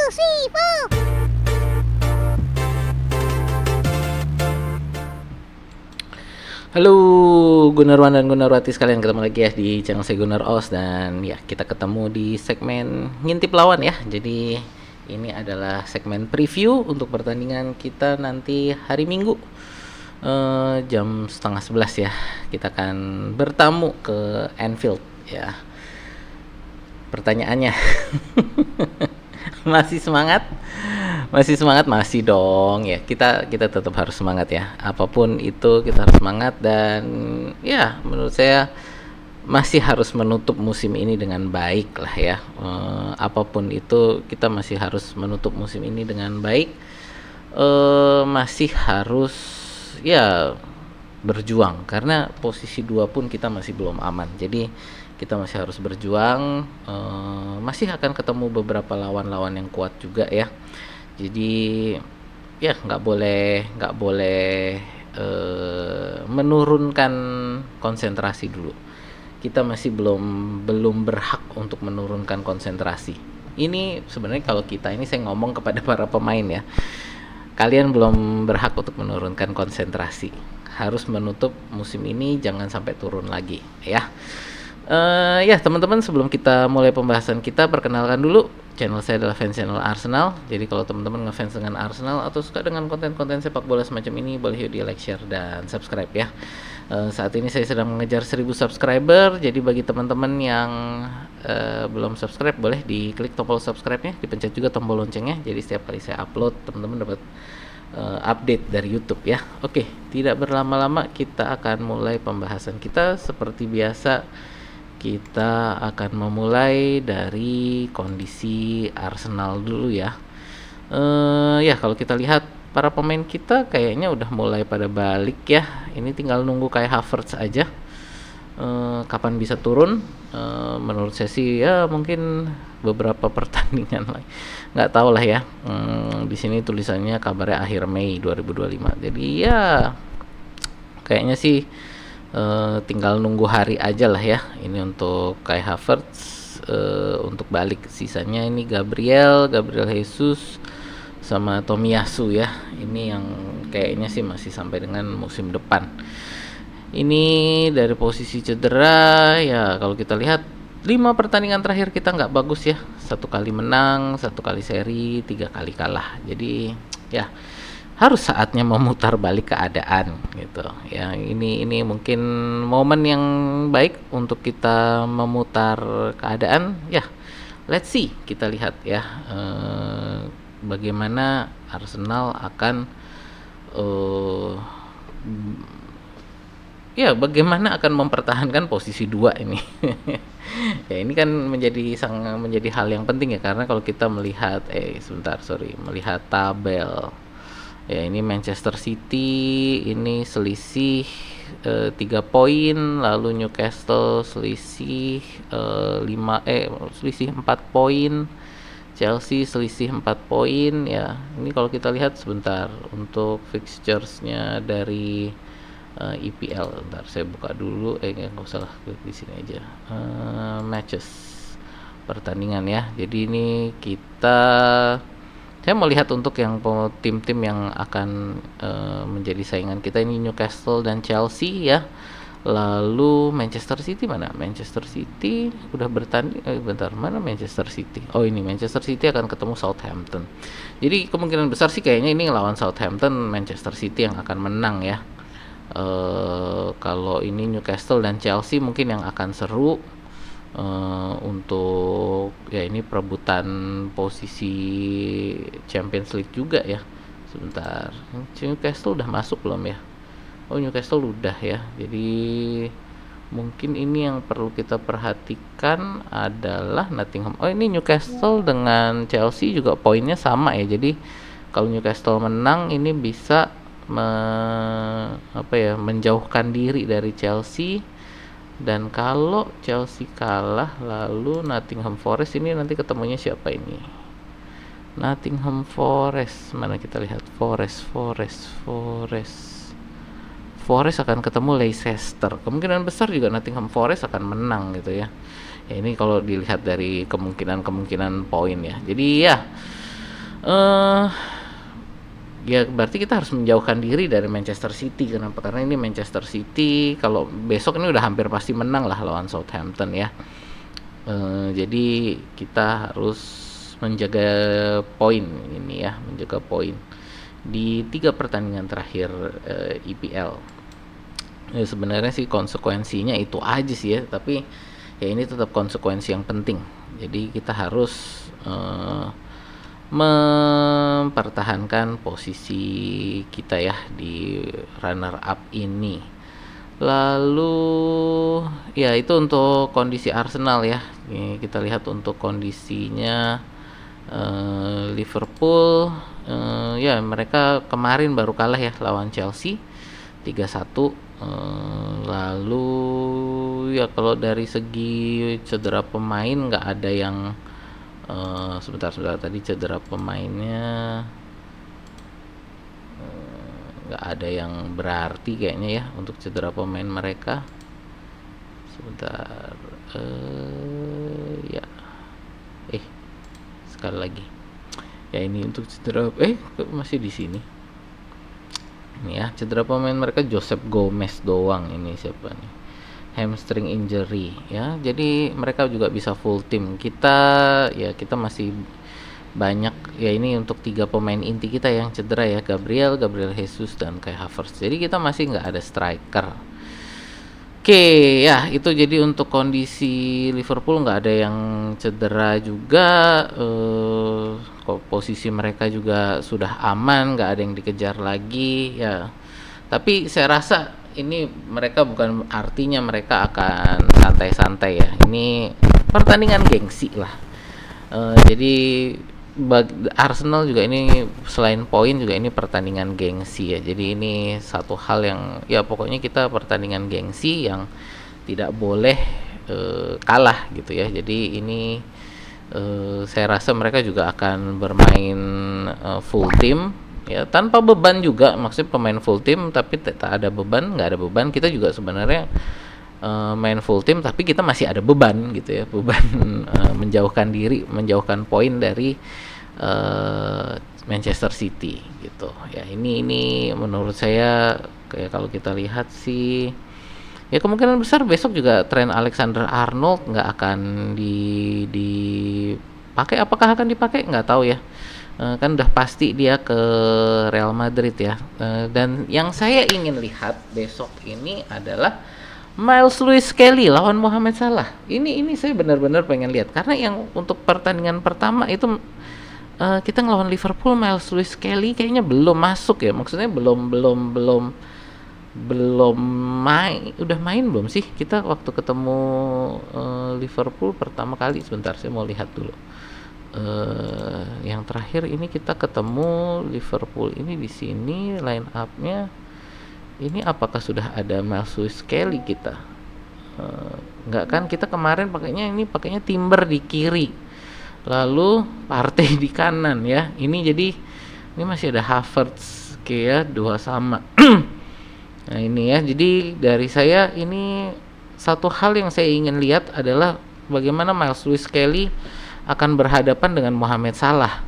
three, four. Halo Gunarwan dan Gunarwati sekalian, ketemu lagi ya di channel saya Gunar Os. Dan ya, kita ketemu di segmen ngintip lawan ya. Jadi ini adalah segmen preview untuk pertandingan kita nanti hari Minggu jam 10:30 ya. Kita akan bertamu ke Anfield ya. Pertanyaannya masih semangat? Masih semangat? Masih dong ya. Kita tetap harus semangat ya. Apapun itu kita harus semangat. Dan ya, menurut saya masih harus menutup musim ini dengan baik lah ya. Apapun itu kita masih harus menutup musim ini dengan baik. Masih harus ya berjuang, karena posisi 2 pun kita masih belum aman. Jadi kita masih harus berjuang. Masih akan ketemu beberapa lawan-lawan yang kuat juga ya. Jadi ya nggak boleh menurunkan konsentrasi dulu. Kita masih belum berhak untuk menurunkan konsentrasi. Ini sebenarnya kalau kita ini, saya ngomong kepada para pemain ya, kalian belum berhak untuk menurunkan konsentrasi. Harus menutup musim ini, jangan sampai turun lagi ya. Ya teman-teman, sebelum kita mulai pembahasan kita, perkenalkan dulu, channel saya adalah fans channel Arsenal. Jadi kalau teman-teman ngefans dengan Arsenal atau suka dengan konten-konten sepak bola semacam ini, boleh yuk di like, share, dan subscribe ya. Saat ini saya sedang mengejar 1000 subscriber. Jadi bagi teman-teman yang belum subscribe, boleh diklik tombol subscribe-nya, dipencet juga tombol loncengnya. Jadi setiap kali saya upload, teman-teman dapat update dari YouTube ya. Oke, tidak berlama-lama kita akan mulai pembahasan kita. Seperti biasa, kita akan memulai dari kondisi Arsenal dulu ya. Ya kalau kita lihat para pemain kita kayaknya udah mulai pada balik ya. Ini tinggal nunggu Kai Havertz aja. Kapan bisa turun? Menurut saya sih ya mungkin beberapa pertandingan lagi. Nggak tahu lah ya. Di sini tulisannya kabarnya akhir Mei 2025. Jadi ya kayaknya sih tinggal nunggu hari aja lah ya. Ini untuk Kai Havertz untuk balik. Sisanya ini Gabriel Jesus sama Tomiyasu ya. Ini yang kayaknya sih masih sampai dengan musim depan. Ini dari posisi cedera ya, kalau kita lihat 5 pertandingan terakhir kita nggak bagus ya. 1 kali menang, 1 kali seri, 3 kali kalah. Jadi ya harus saatnya memutar balik keadaan gitu ya. Ini mungkin momen yang baik untuk kita memutar keadaan ya. Let's see, kita lihat ya bagaimana Arsenal akan ya bagaimana akan mempertahankan posisi 2 ini. Ya ini kan menjadi hal yang penting ya, karena kalau kita melihat melihat tabel ya, ini Manchester City ini selisih 3 poin, lalu Newcastle selisih 4 poin, Chelsea selisih 4 poin ya. Ini kalau kita lihat sebentar untuk fixtures-nya dari EPL. Bentar saya buka dulu, nggak usah lah, di sini aja. Matches, pertandingan ya. Jadi ini saya mau lihat untuk yang tim-tim yang akan menjadi saingan kita. Ini Newcastle dan Chelsea ya. Lalu Manchester City mana? Manchester City udah bertanding. Bentar, mana Manchester City? Oh ini Manchester City akan ketemu Southampton. Jadi kemungkinan besar sih kayaknya ini ngelawan Southampton, Manchester City yang akan menang ya. Kalau ini Newcastle dan Chelsea mungkin yang akan seru. Untuk ya ini perebutan posisi Champions League juga ya. Sebentar, Newcastle udah masuk belum ya? Oh Newcastle udah ya. Jadi mungkin ini yang perlu kita perhatikan adalah Nottingham. Oh ini Newcastle dengan Chelsea juga poinnya sama ya. Jadi kalau Newcastle menang ini bisa menjauhkan diri dari Chelsea. Dan kalau Chelsea kalah, lalu Nottingham Forest ini nanti ketemunya siapa ini? Nottingham Forest, mana kita lihat? Forest akan ketemu Leicester. Kemungkinan besar juga Nottingham Forest akan menang gitu ya. Ya ini kalau dilihat dari kemungkinan poin ya. Jadi ya eh Ya berarti kita harus menjauhkan diri dari Manchester City. Kenapa? Karena ini Manchester City kalau besok ini udah hampir pasti menang lah lawan Southampton ya. Jadi kita harus menjaga poin ini ya, menjaga poin di 3 pertandingan terakhir IPL. Sebenarnya sih konsekuensinya itu aja sih ya, tapi ya ini tetap konsekuensi yang penting. Jadi kita harus mempertahankan posisi kita ya di runner up ini. Lalu ya itu untuk kondisi Arsenal ya. Ini kita lihat untuk kondisinya Liverpool ya mereka kemarin baru kalah ya lawan Chelsea 3-1. Lalu ya kalau dari segi cedera pemain nggak ada yang sebentar tadi cedera pemainnya nggak ada yang berarti kayaknya ya untuk cedera pemain mereka. Sebentar ya sekali lagi ya ini untuk cedera masih di sini ini ya cedera pemain mereka Joseph Gomez doang. Ini siapa nih, hamstring injury ya, jadi mereka juga bisa full tim. Kita masih banyak ya, ini untuk 3 pemain inti kita yang cedera ya, Gabriel Jesus dan Kai Havertz. Jadi kita masih nggak ada striker. Oke ya itu jadi untuk kondisi Liverpool nggak ada yang cedera juga. Posisi mereka juga sudah aman, nggak ada yang dikejar lagi ya. Tapi saya rasa ini mereka bukan artinya mereka akan santai-santai ya. Ini pertandingan gengsi lah. Jadi Arsenal juga ini selain poin juga ini pertandingan gengsi ya. Jadi ini satu hal yang ya pokoknya kita pertandingan gengsi yang tidak boleh kalah gitu ya. Jadi ini saya rasa mereka juga akan bermain full team ya, tanpa beban juga. Maksudnya pemain full team tapi tak ada beban, nggak ada beban. Kita juga sebenarnya main full team tapi kita masih ada beban gitu ya, beban menjauhkan diri, menjauhkan poin dari Manchester City gitu ya. Ini menurut saya kayak kalau kita lihat sih ya kemungkinan besar besok juga Trent Alexander-Arnold nggak akan dipakai. Apakah akan dipakai nggak tahu ya. Kan udah pasti dia ke Real Madrid ya. Dan yang saya ingin lihat besok ini adalah Miles Lewis Kelly lawan Mohamed Salah. Ini saya benar-benar pengen lihat karena yang untuk pertandingan pertama itu kita ngelawan Liverpool, Miles Lewis Kelly kayaknya belum masuk ya. Maksudnya belum main. Udah main belum sih kita waktu ketemu Liverpool pertama kali? Sebentar saya mau lihat dulu. Yang terakhir ini kita ketemu Liverpool ini di sini line up-nya. Ini apakah sudah ada Miles Lewis Kelly kita? Enggak kan, kita kemarin pakainya Timber di kiri, lalu Partey di kanan ya. Ini jadi ini masih ada Havertz kayak dua sama. Nah ini ya, jadi dari saya ini satu hal yang saya ingin lihat adalah bagaimana Miles Lewis Kelly akan berhadapan dengan Mohamed Salah.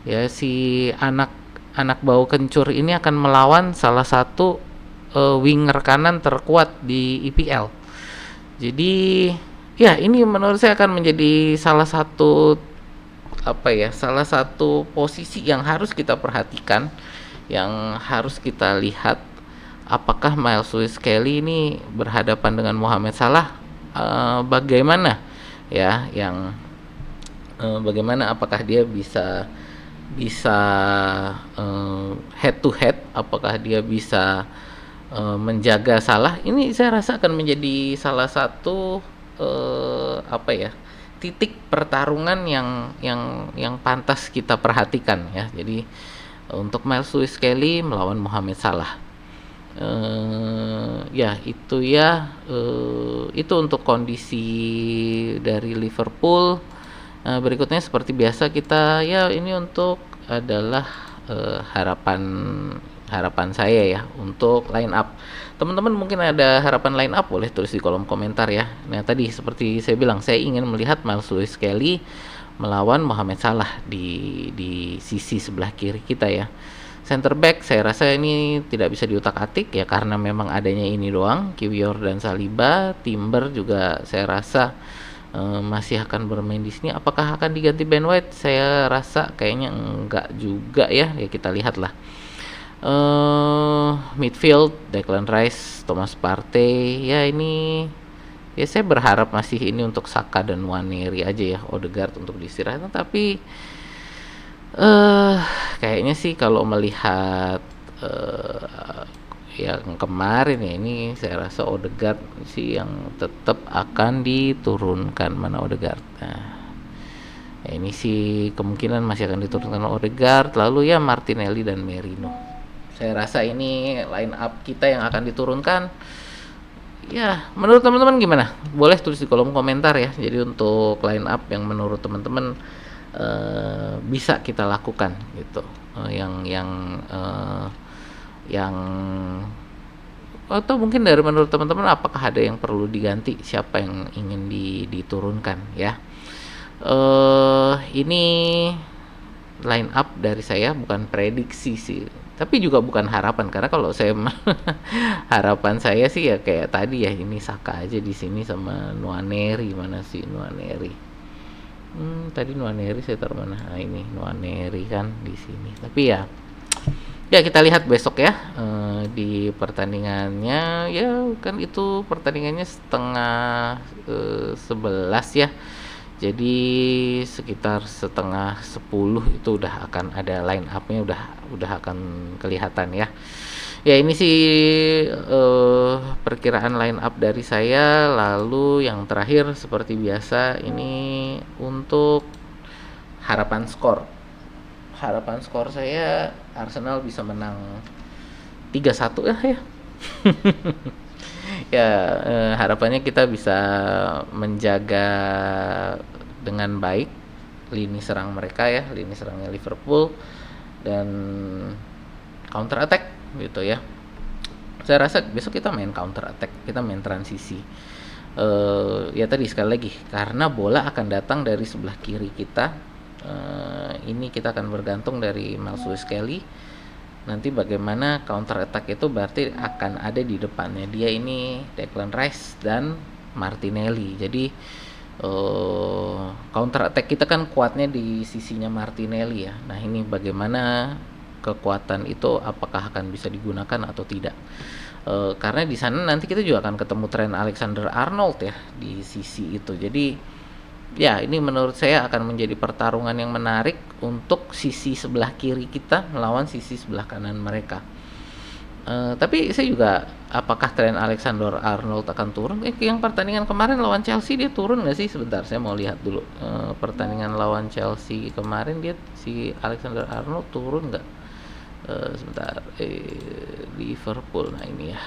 Ya, si anak bau kencur ini akan melawan salah satu winger kanan terkuat di IPL. Jadi ya ini menurut saya akan menjadi salah satu posisi yang harus kita perhatikan, yang harus kita lihat apakah Miles Lewis Kelly ini berhadapan dengan Mohamed Salah bagaimana ya, yang bagaimana, apakah dia bisa head to head, apakah dia bisa menjaga Salah. Ini saya rasa akan menjadi salah satu titik pertarungan yang pantas kita perhatikan ya. Jadi untuk Miles Lewis Kelly melawan Mohamed Salah. Itu untuk kondisi dari Liverpool. Berikutnya seperti biasa kita ya, ini untuk adalah harapan saya ya untuk line up. Teman-teman mungkin ada harapan line up, boleh tulis di kolom komentar ya. Nah tadi seperti saya bilang, saya ingin melihat Miles Lewis Kelly melawan Mohamed Salah di sisi sebelah kiri kita ya. Center back saya rasa ini tidak bisa diutak-atik ya, karena memang adanya ini doang, Kiwior dan Saliba. Timber juga saya rasa masih akan bermain di sini. Apakah akan diganti Ben White? Saya rasa kayaknya enggak juga ya. Ya kita lihatlah. Midfield Declan Rice, Thomas Partey. Ya ini ya saya berharap masih ini untuk Saka dan Nwaneri aja ya, Odegaard untuk diistirahatkan. Tapi kayaknya sih kalau melihat yang kemarin ya, ini saya rasa Odegaard sih yang tetap akan diturunkan. Mana Odegaard? Nah, ya ini sih kemungkinan masih akan diturunkan Odegaard, lalu ya Martinelli dan Merino. Saya rasa ini line up kita yang akan diturunkan. Ya, menurut teman-teman gimana? Boleh tulis di kolom komentar ya. Jadi untuk line up yang menurut teman-teman bisa kita lakukan gitu, yang atau mungkin dari menurut teman-teman apakah ada yang perlu diganti, siapa yang ingin diturunkan ya. Ini line up dari saya, bukan prediksi sih, tapi juga bukan harapan, karena kalau saya harapan saya sih ya kayak tadi ya, ini Saka aja di sini sama Nwaneri. Mana sih Nwaneri? Tadi Nwaneri saya taruh mana? Nah, ini Nwaneri kan di sini. Tapi ya kita lihat besok ya di pertandingannya ya, kan itu pertandingannya setengah 11 ya. Jadi sekitar setengah 10 itu udah akan ada line up-nya, udah akan kelihatan ya. Ya ini sih perkiraan line up dari saya. Lalu yang terakhir seperti biasa ini untuk harapan skor. Harapan skor saya Arsenal bisa menang 3-1 ya. Ya harapannya kita bisa menjaga dengan baik lini serang mereka ya, lini serangnya Liverpool, dan counter attack gitu ya. Saya rasa besok kita main counter attack, kita main transisi. Ya tadi sekali lagi, karena bola akan datang dari sebelah kiri kita. Ini kita akan bergantung dari Miles Lewis Kelly. Nanti bagaimana counter attack itu berarti akan ada di depannya dia ini Declan Rice dan Martinelli. Jadi counter attack kita kan kuatnya di sisinya Martinelli ya. Nah ini bagaimana kekuatan itu apakah akan bisa digunakan atau tidak? Karena di sana nanti kita juga akan ketemu Trent Alexander-Arnold ya di sisi itu. Jadi ya ini menurut saya akan menjadi pertarungan yang menarik untuk sisi sebelah kiri kita melawan sisi sebelah kanan mereka. Tapi saya juga, apakah Trent Alexander-Arnold akan turun? Yang pertandingan kemarin lawan Chelsea dia turun nggak sih? Sebentar, saya mau lihat dulu. Pertandingan lawan Chelsea kemarin dia si Alexander-Arnold turun nggak? Sebentar, Liverpool. Nah ini ya,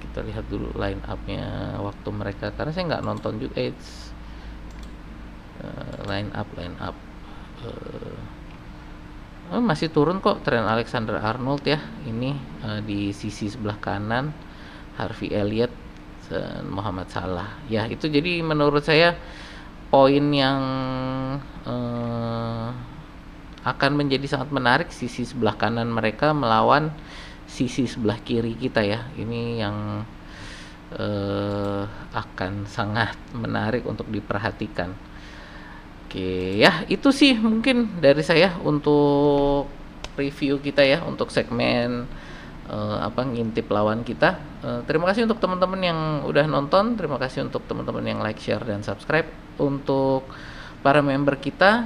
kita lihat dulu line up-nya waktu mereka, karena saya nggak nonton juga. Line up masih turun kok Trent Alexander-Arnold ya. Ini di sisi sebelah kanan Harvey Elliott dan Mohamed Salah ya. Itu jadi menurut saya poin yang akan menjadi sangat menarik, sisi sebelah kanan mereka melawan sisi sebelah kiri kita ya. Ini yang akan sangat menarik untuk diperhatikan. Oke ya, itu sih mungkin dari saya untuk review kita ya, untuk segmen ngintip lawan kita. Terima kasih untuk teman-teman yang udah nonton, terima kasih untuk teman-teman yang like, share, dan subscribe. Untuk para member kita,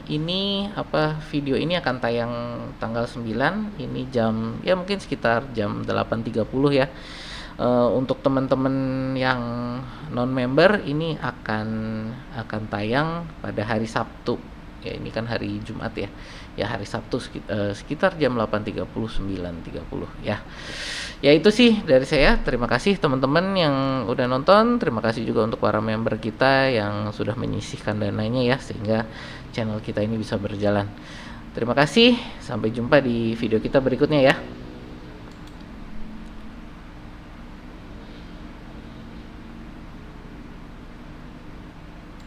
ini video ini akan tayang tanggal 9, ini jam ya mungkin sekitar jam 8.30 ya. Untuk teman-teman yang non member ini akan tayang pada hari Sabtu ya. Ini kan hari Jumat ya, hari Sabtu sekitar jam 8.30 9.30 ya. Ya itu sih dari saya. Terima kasih teman-teman yang udah nonton. Terima kasih juga untuk para member kita yang sudah menyisihkan dananya ya, sehingga channel kita ini bisa berjalan. Terima kasih, sampai jumpa di video kita berikutnya ya.